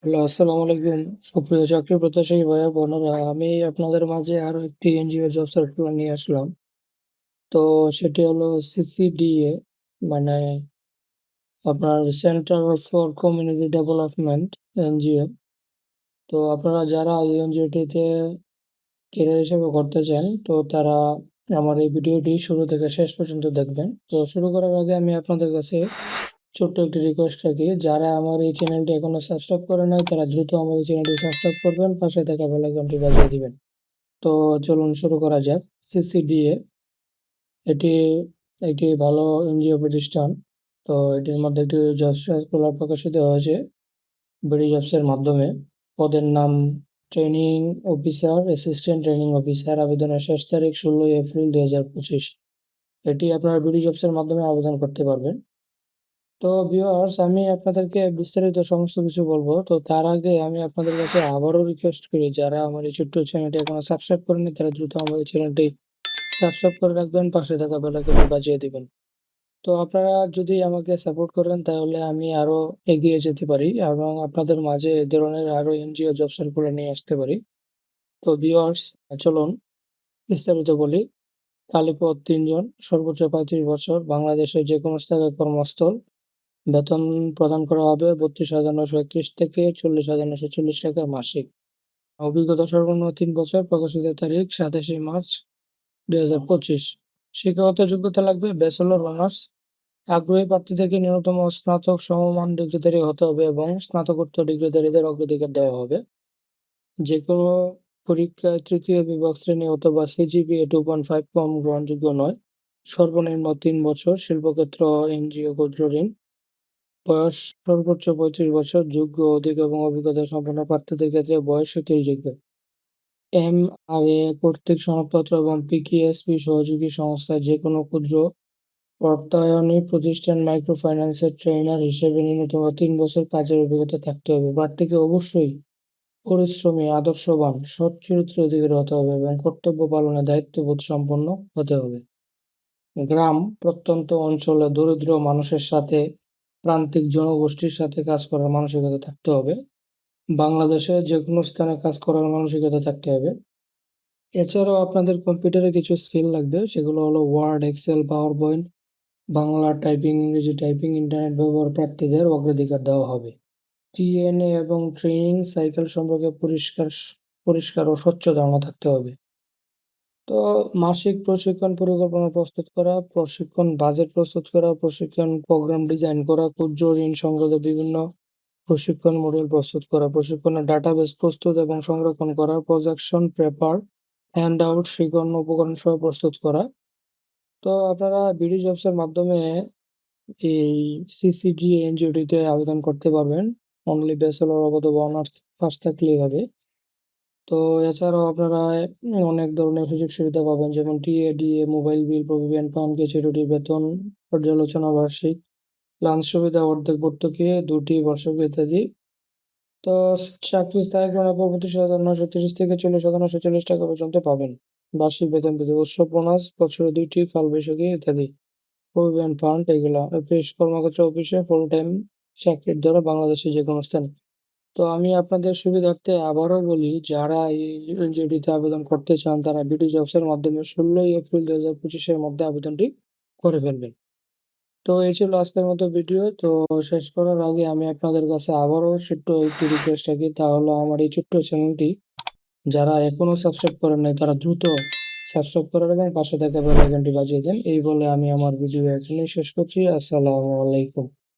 Hello, আসসালামু আলাইকুম। সুপ্রিয় চাকরি প্রত্যাশী ভাইয়া বোনেরা, আমি আপনাদের মাঝে আরো একটি এনজিও জব সার্কুলার নিয়ে আসলাম। তো সেটি হলো সিসিডিএ, মানে আপনার centre for community development NGO. তো আপনারা যারা এই এনজিওটিতে ক্যারিয়ার হিসেবে করতে চান, তো তারা আমার এই ভিডিওটি শুরু থেকে শেষ পর্যন্ত দেখবেন। তো শুরু করার আগে আমি আপনাদের কাছে ছোট্ট একটি রিকোয়েস্ট রাখি, যারা আমার এই চ্যানেলটি এখনো সাবস্ক্রাইব করে নাই তারা দ্রুত আমার এই চ্যানেলটি সাবস্ক্রাইব করবেন, পাশে থাকা বেল আইকনটি বাজিয়ে দিবেন। তো চলুন শুরু করা যাক। সিসিডিএ এটি একটি ভালো এনজিও প্রতিষ্ঠান। তো এটির মধ্যে একটি জব সার্কুলার প্রকাশিত হয়েছে বিডি জবসের মাধ্যমে। পদের নাম training officer, assistant training officer. আবেদনের শেষ তারিখ 16 এপ্রিল 2025। এটি আপনারা বিডি জবসের মাধ্যমে আবেদন করতে পারবেন। তো ভিউয়ার্স, আমি আপনাদেরকে বিস্তারিত সমস্ত কিছু বলবো। তো তার আগে আমি আপনাদের কাছে আবারও রিকোয়েস্ট করি, যারা আমার এই ছোট্ট চ্যানেলটি এখনো সাবস্ক্রাইব করেনি তারা দ্রুত আমার এই চ্যানেলটি সাবস্ক্রাইব করে রাখবেন, পাশে থাকা বেল আইকনটি বাজিয়ে দিবেন। তো আপনারা যদি আমাকে সাপোর্ট করেন তাহলে আমি আরো এগিয়ে যেতে পারি এবং আপনাদের মাঝে এ ধরনের আরো এনজিও জব সার্কুলার নিয়ে আসতে পারি। তো ভিউয়ার্স, চলুন বিস্তারিত বলি। কালীপদ 3 জন, সর্বোচ্চ 35 বছর, বাংলাদেশের যে কোনো স্থানে কর্মস্থল। বেতন প্রদান করা হবে 32,931 থেকে 40,940 টাকা মাসিক। অভিজ্ঞতা সর্বনিম্ন 3 বছর। প্রকাশিত তারিখ 27 মার্চ 2025। শিক্ষাগত যোগ্যতা লাগবে ব্যাচেলর অনার্স। আগ্রহী প্রার্থীদেরকে ন্যূনতম স্নাতক সমমান ডিগ্রিধারী হতে হবে এবং স্নাতকোত্তর ডিগ্রিধারীদের অগ্রাধিকার দেওয়া হবে। যে কোনো পরীক্ষায় তৃতীয় বিভাগ শ্রেণী অথবা সিজিপিএ 2.5 কম গ্রহণযোগ্য নয়। সর্বনিম্ন 3 বছর। শিল্পক্ষেত্র, এনজিও, ক্ষুদ্র ঋণ। বয়স সর্বোচ্চ 35 বছর। যোগ্য, অধিক এবং অভিজ্ঞতা সম্পন্ন প্রার্থীদের ক্ষেত্রে বয়স স্বীকৃতিযোগ্য। এমআরএ কর্তৃক সনদপত্র এবং পিকিএসপি সহযোগী সংস্থায় যে কোনো ক্ষুদ্র অর্থায়নী প্রতিষ্ঠান মাইক্রো ফাইন্যান্সের ট্রেনার হিসেবে ন্যূনতম 3 বছর কাজের অভিজ্ঞতা থাকতে হবে। প্রার্থীকে অবশ্যই পরিশ্রমী, আদর্শবান, সৎ চরিত্রের অধিকারী হতে হবে এবং কর্তব্য পালনে দায়িত্ববোধ সম্পন্ন হতে হবে। গ্রাম প্রত্যন্ত অঞ্চলে দরিদ্র মানুষের সাথে, প্রান্তিক জনগোষ্ঠীর সাথে কাজ করার মানসিকতা থাকতে হবে। বাংলাদেশে যেকোনো স্থানে কাজ করার মানসিকতা থাকতে হবে। এছাড়াও আপনাদের কম্পিউটারে কিছু স্কিল লাগবে, সেগুলো হলো word, excel, power point, Bangla typing, ইংরেজি টাইপিং। ইন্টারনেট ব্যবহার প্রার্থীদের অগ্রাধিকার দেওয়া হবে। টিএনএ এবং ট্রেনিং সাইকেল সম্পর্কে পরিষ্কার ও স্বচ্ছ ধারণা থাকতে হবে। তো মাসিক প্রশিক্ষণ পরিকল্পনা প্রস্তুত করা, প্রশিক্ষণ বাজেট প্রস্তুত করা, প্রশিক্ষণ প্রোগ্রাম ডিজাইন করা, ক্ষুদ্র ঋণ সংক্রান্ত বিভিন্ন প্রশিক্ষণ মডেল প্রস্তুত করা, প্রশিক্ষণের ডাটাবেস প্রস্তুত এবং সংরক্ষণ করা, প্রজেকশন পেপার, হ্যান্ডআউট, শিক্ষণ উপকরণ সহ প্রস্তুত করা। তো আপনারা বিডি জবসের মাধ্যমে এই সিসিডি এনজিওটিতে আবেদন করতে পারবেন। অনলি ব্যাচেলর অথবা অনার্স পাস থাকলেই হবে। তো এছাড়াও আপনারা অনেক ধরনের সুযোগ সুবিধা পাবেন, যেমন TA DA, mobile bill, provident fund, gratuity, বেতন পর্যালোচনা, বার্ষিক লাঞ্চ সুবিধা, অর্ধেক ভর্তুকি, 2টি বর্ষক ইত্যাদি। তো চাকরির স্থায়ী গ্রহণের পর 32,930 থেকে 40,940 টাকা পর্যন্ত পাবেন। বার্ষিক বেতন বৃদ্ধি, উৎসব বোনাস, বছরে 2টি কালবৈশাখী ইত্যাদি। প্রভিডেন্ট ফান্ড, এগুলা অফিস কর্মক্ষেত্রে, অফিসে ফুল টাইম চাকরির দ্বারা বাংলাদেশের যে কোনো স্থানে। তো আমি আপনাদের সুবিধার্থে আবারও বলি, যারা এই এনজিওটিতে আবেদন করতে চান তারা বিডি জবসের মাধ্যমে 16 এপ্রিল 2025-এর মধ্যে আবেদনটি করে ফেলবেন। তো এই ছিল আজকের মতো ভিডিও। তো শেষ করার আগে আমি আপনাদের কাছে আবারও ছোট্ট একটি রিকোয়েস্ট রাখি, তা হলো আমার এই ছোট্ট চ্যানেলটি যারা এখনো সাবস্ক্রাইব করেন নাই তারা দ্রুত সাবস্ক্রাইব করে রাখবেন, পাশে থাকা বেল আইকনটি বাজিয়ে দেন। এই বলে আমি আমার ভিডিও এখানেই শেষ করছি। আসসালামু আলাইকুম।